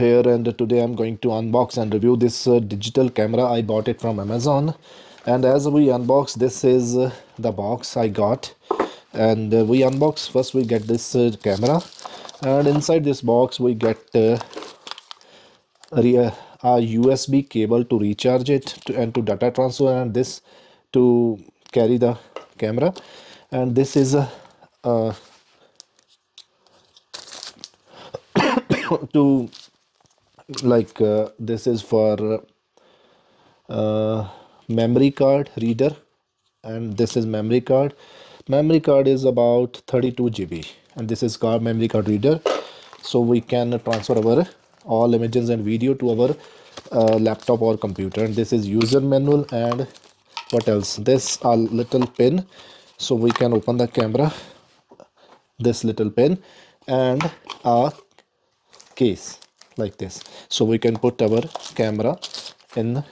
Here, and today I'm going to unbox and review this digital camera. I bought it from Amazon, and as we unbox, this is the box I got. And we unbox first, we get this camera, and inside this box we get a USB cable to recharge it and to data transfer, and this to carry the camera. And this is a to this is for memory card reader, and this is memory card is about 32 GB, and this is car memory card reader, so we can transfer our all images and video to our laptop or computer. And this is user manual, and what else, this a little pin so we can open the camera, this little pin, and a case like this so we can put our camera in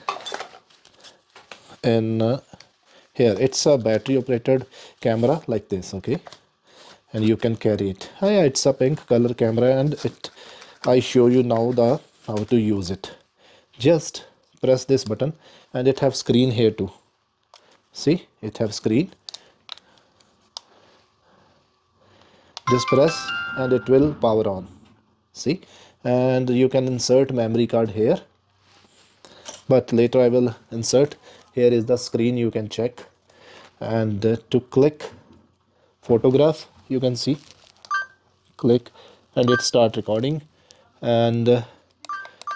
here. It's a battery operated camera like this, okay, and you can carry it. Yeah, it's a pink color camera, and I show you now the how to use it. Just press this button, and it have screen here too. See, it have screen. Just press and it will power on. See, and you can insert memory card here, but later I will insert. Here is the screen, you can check, and to click photograph, you can see, click and it start recording, and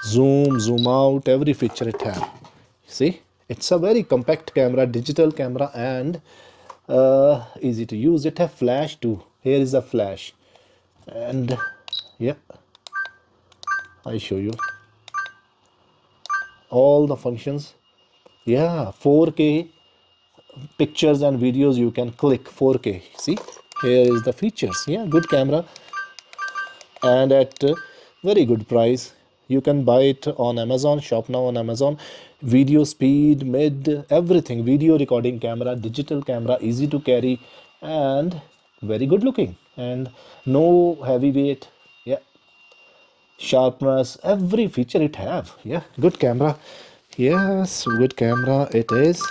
zoom out, every feature it have. See, it's a very compact camera, digital camera, and easy to use. It have flash too. Here is a flash, and yeah, I show you all the functions. Yeah, 4K pictures and videos you can click 4K. See, here is the features. Yeah, good camera, and at very good price. You can buy it on Amazon. Shop now on Amazon. Video speed, mid, everything. Video recording camera, digital camera, easy to carry, and very good looking, and no heavy weight. Yeah, sharpness, every feature it have. Yeah, good camera. Yes, good camera it is.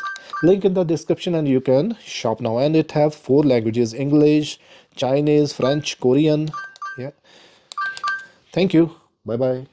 Link in the description, and you can shop now. And it have 4 languages: English, Chinese, French, Korean. Yeah, thank you, bye bye.